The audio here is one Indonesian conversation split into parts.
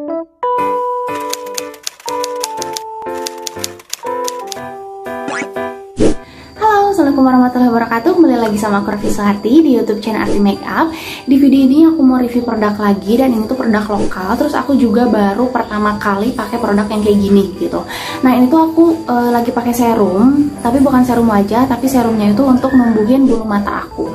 Assalamualaikum warahmatullahi wabarakatuh. Kembali lagi sama aku Raffi Suharti di YouTube channel Arti Makeup. Di video ini aku mau review produk lagi, dan ini tuh produk lokal. Terus aku juga baru pertama kali pakai produk yang kayak gini gitu. Nah, ini tuh aku lagi pakai serum, tapi bukan serum wajah, tapi serumnya itu untuk numbuhin bulu mata aku.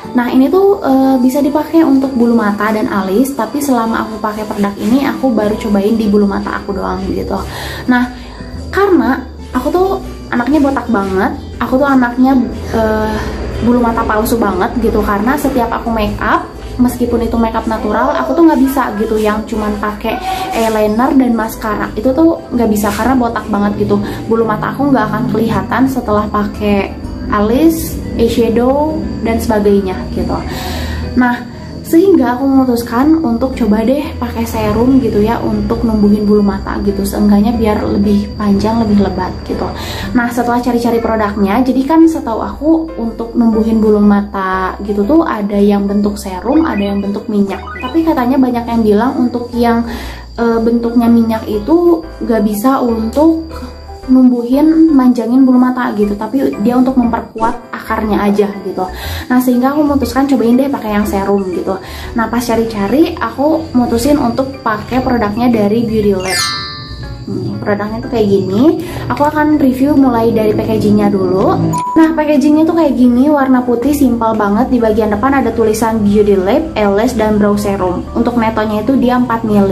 Nah, ini tuh bisa dipakai untuk bulu mata dan alis, tapi selama aku pakai produk ini aku baru cobain di bulu mata aku doang gitu. Nah, karena aku tuh anaknya botak banget, aku tuh anaknya bulu mata palsu banget gitu, karena setiap aku make up, meskipun itu make up natural, aku tuh nggak bisa gitu yang cuman pakai eyeliner dan maskara. Itu tuh nggak bisa karena botak banget gitu. Bulu mata aku nggak akan kelihatan setelah pakai alis, eyeshadow dan sebagainya gitu. Nah, sehingga aku memutuskan untuk coba deh pakai serum gitu ya, untuk numbuhin bulu mata gitu, seenggaknya biar lebih panjang, lebih lebat gitu. Nah, setelah cari-cari produknya, jadi kan setahu aku untuk numbuhin bulu mata gitu tuh ada yang bentuk serum, ada yang bentuk minyak. Tapi katanya banyak yang bilang untuk yang bentuknya minyak itu gak bisa untuk numbuhin, manjangin bulu mata gitu, tapi dia untuk memperkuat akarnya aja gitu. Nah, sehingga aku memutuskan cobain deh pakai yang serum gitu. Nah, pas cari-cari aku mutusin untuk pakai produknya dari Beauty Lab. Produknya tuh kayak gini. Aku akan review mulai dari packagingnya dulu. Nah, packagingnya tuh kayak gini, warna putih, simpel banget. Di bagian depan ada tulisan Beauty Lab, Eyelash, dan Brow Serum. Untuk netonya itu dia 4 ml.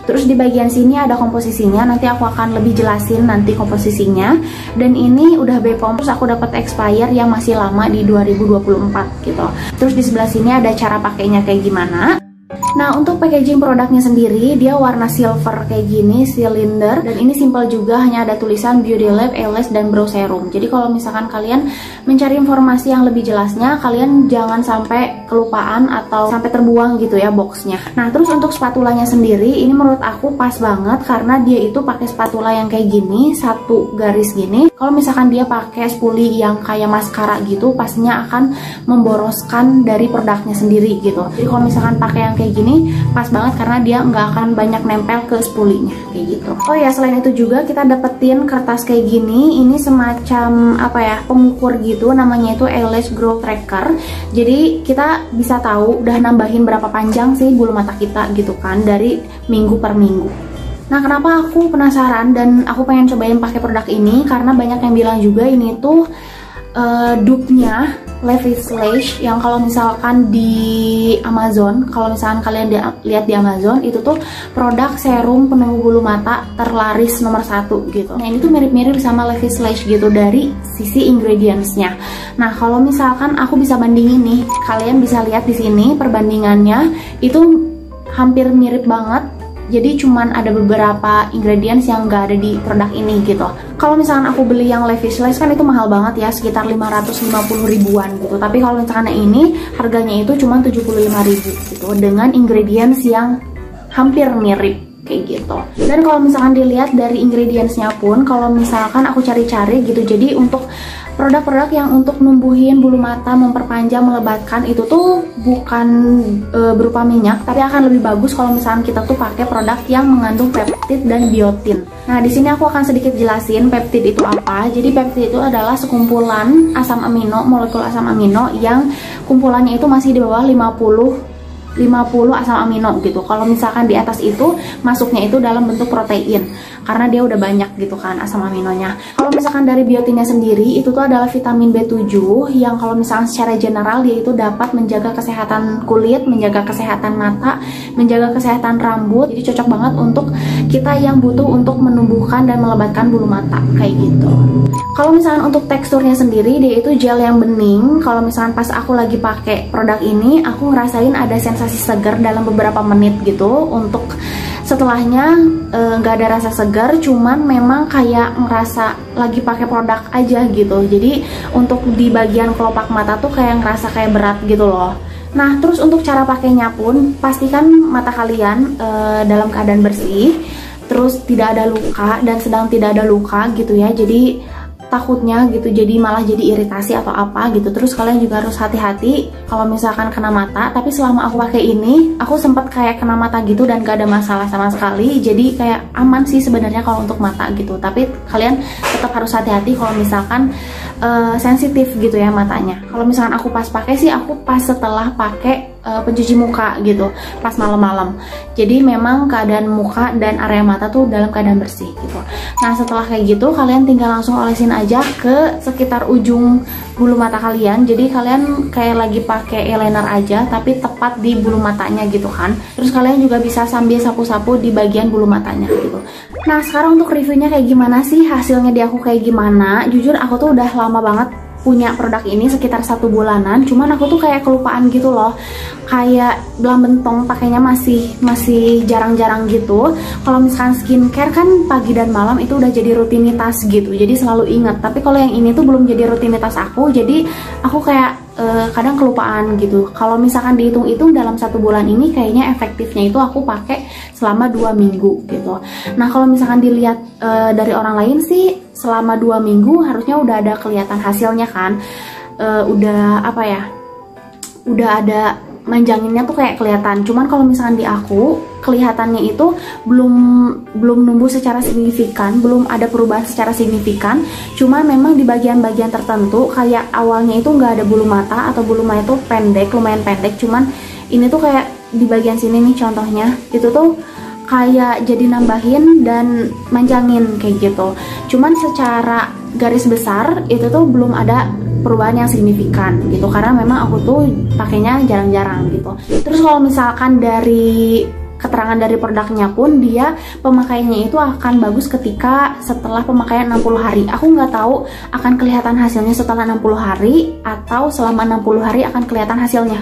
Terus di bagian sini ada komposisinya. Nanti aku akan lebih jelasin nanti komposisinya. Dan ini udah BPOM, terus aku dapat expire yang masih lama di 2024 gitu. Terus di sebelah sini ada cara pakainya kayak gimana. Nah, untuk packaging produknya sendiri, dia warna silver kayak gini, silinder, dan ini simple juga, hanya ada tulisan Beauty Lab, Eyelash, dan Brow Serum. Jadi kalau misalkan kalian mencari informasi yang lebih jelasnya, kalian jangan sampai kelupaan atau sampai terbuang gitu ya boxnya. Nah, terus untuk spatulanya sendiri, ini menurut aku pas banget karena dia itu pakai spatula yang kayak gini, satu garis gini. Kalau misalkan dia pakai spoolie yang kayak maskara gitu, pastinya akan memboroskan dari produknya sendiri gitu. Jadi kalau misalkan pakai yang kayak gini, pas banget karena dia nggak akan banyak nempel ke spulinya kayak gitu. Oh ya, selain itu juga kita dapetin kertas kayak gini. Ini semacam apa ya, pengukur gitu, namanya itu Eyelash Growth Tracker. Jadi kita bisa tahu udah nambahin berapa panjang sih bulu mata kita gitu kan, dari minggu per minggu. Nah, kenapa aku penasaran dan aku pengen cobain pakai produk ini, karena banyak yang bilang juga ini tuh dupe-nya Lavish Lash, yang kalau misalkan di Amazon, kalau misalkan kalian lihat di Amazon, itu tuh produk serum penumbuh bulu mata terlaris nomor 1 gitu. Nah, ini tuh mirip-mirip sama Lavish Lash gitu dari sisi ingredientsnya. Nah, kalau misalkan aku bisa bandingin nih, kalian bisa lihat di sini perbandingannya itu hampir mirip banget. Jadi cuman ada beberapa ingredients yang gak ada di produk ini gitu. Kalau misalkan aku beli yang Lavish Lash kan itu mahal banget ya, sekitar 550 ribuan gitu. Tapi kalau misalkan ini harganya itu cuma 75.000 gitu, dengan ingredients yang hampir mirip kayak gitu. Dan kalau misalkan dilihat dari ingredientsnya pun, kalau misalkan aku cari-cari gitu, jadi untuk produk-produk yang untuk numbuhin bulu mata, memperpanjang, melebatkan, itu tuh bukan berupa minyak, tapi akan lebih bagus kalau misalkan kita tuh pakai produk yang mengandung peptid dan biotin. Nah, di sini aku akan sedikit jelasin peptid itu apa. Jadi peptid itu adalah sekumpulan asam amino, molekul asam amino yang kumpulannya itu masih di bawah 50 asam amino gitu. Kalau misalkan di atas itu masuknya itu dalam bentuk protein, karena dia udah banyak gitu kan asam aminonya. Kalau misalkan dari biotinnya sendiri, itu tuh adalah vitamin B7 yang kalau misalkan secara general dia itu dapat menjaga kesehatan kulit, menjaga kesehatan mata, menjaga kesehatan rambut. Jadi cocok banget untuk kita yang butuh untuk menumbuhkan dan melebatkan bulu mata kayak gitu. Kalau misalkan untuk teksturnya sendiri, dia itu gel yang bening. Kalau misalkan pas aku lagi pakai produk ini, aku ngerasain ada sensasi segar dalam beberapa menit gitu. Untuk setelahnya nggak ada rasa segar, cuman memang kayak ngerasa lagi pakai produk aja gitu. Jadi untuk di bagian kelopak mata tuh kayak ngerasa kayak berat gitu loh. Nah, terus untuk cara pakainya pun, pastikan mata kalian dalam keadaan bersih, terus tidak ada luka dan sedang tidak ada luka gitu ya. Jadi takutnya gitu jadi malah jadi iritasi atau apa gitu. Terus kalian juga harus hati-hati kalau misalkan kena mata. Tapi selama aku pakai ini, aku sempat kayak kena mata gitu dan gak ada masalah sama sekali. Jadi kayak aman sih sebenarnya kalau untuk mata gitu. Tapi kalian tetap harus hati-hati kalau misalkan sensitif gitu ya matanya. Kalau misalkan aku pas pakai sih, aku pas setelah pakai pencuci muka gitu pas malam-malam. Jadi memang keadaan muka dan area mata tuh dalam keadaan bersih gitu. Nah setelah kayak gitu kalian tinggal langsung olesin aja ke sekitar ujung bulu mata kalian. Jadi kalian kayak lagi pakai eyeliner aja tapi tepat di bulu matanya gitu kan. Terus kalian juga bisa sambil sapu-sapu di bagian bulu matanya gitu. Nah sekarang untuk reviewnya kayak gimana sih, hasilnya di aku kayak gimana. Jujur aku tuh udah lama banget punya produk ini, sekitar 1 bulanan. Cuman aku tuh kayak kelupaan gitu loh, kayak belang bentong pakainya masih jarang-jarang gitu. Kalau misalkan skincare kan pagi dan malam itu udah jadi rutinitas gitu, jadi selalu ingat. Tapi kalau yang ini tuh belum jadi rutinitas aku, jadi aku kayak kadang kelupaan gitu. Kalau misalkan dihitung-hitung dalam 1 bulan ini kayaknya efektifnya itu aku pakai selama 2 minggu gitu. Nah kalau misalkan dilihat dari orang lain sih selama 2 minggu harusnya udah ada kelihatan hasilnya kan. Udah apa ya, udah ada manjanginnya tuh kayak kelihatan. Cuman kalau misalkan di aku kelihatannya itu belum numbuh secara signifikan, belum ada perubahan secara signifikan. Cuman memang di bagian-bagian tertentu kayak awalnya itu nggak ada bulu mata atau bulu mata itu pendek, lumayan pendek. Cuman ini tuh kayak di bagian sini nih contohnya, itu tuh kayak jadi nambahin dan manjangin kayak gitu. Cuman secara garis besar itu tuh belum ada perubahan yang signifikan gitu, karena memang aku tuh pakainya jarang-jarang gitu. Terus kalau misalkan dari keterangan dari produknya pun, dia pemakaiannya itu akan bagus ketika setelah pemakaian 60 hari. Aku nggak tahu akan kelihatan hasilnya setelah 60 hari atau selama 60 hari akan kelihatan hasilnya.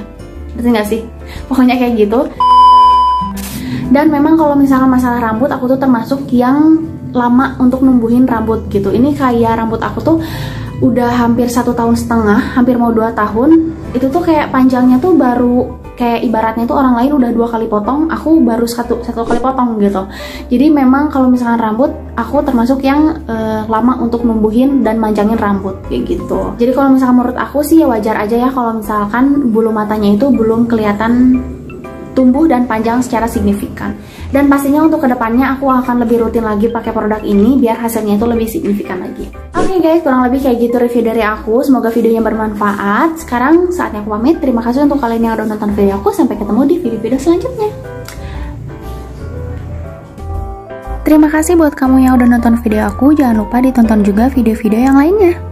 Ngerti nggak sih? Pokoknya kayak gitu. Dan memang kalau misalkan masalah rambut, aku tuh termasuk yang lama untuk numbuhin rambut gitu. Ini kayak rambut aku tuh udah hampir 1,5 tahun, hampir mau 2 tahun. Itu tuh kayak panjangnya tuh baru kayak ibaratnya tuh orang lain udah 2 kali potong, aku baru satu kali potong gitu. Jadi memang kalau misalkan rambut, aku termasuk yang lama untuk numbuhin dan manjangin rambut kayak gitu. Jadi kalau misalkan menurut aku sih ya wajar aja ya kalau misalkan bulu matanya itu belum kelihatan tumbuh dan panjang secara signifikan. Dan pastinya untuk kedepannya aku akan lebih rutin lagi pakai produk ini biar hasilnya itu lebih signifikan lagi. Oke guys, kurang lebih kayak gitu review dari aku. Semoga videonya bermanfaat. Sekarang saatnya aku pamit. Terima kasih untuk kalian yang udah nonton video aku. Sampai ketemu di video-video selanjutnya. Terima kasih buat kamu yang udah nonton video aku. Jangan lupa ditonton juga video-video yang lainnya.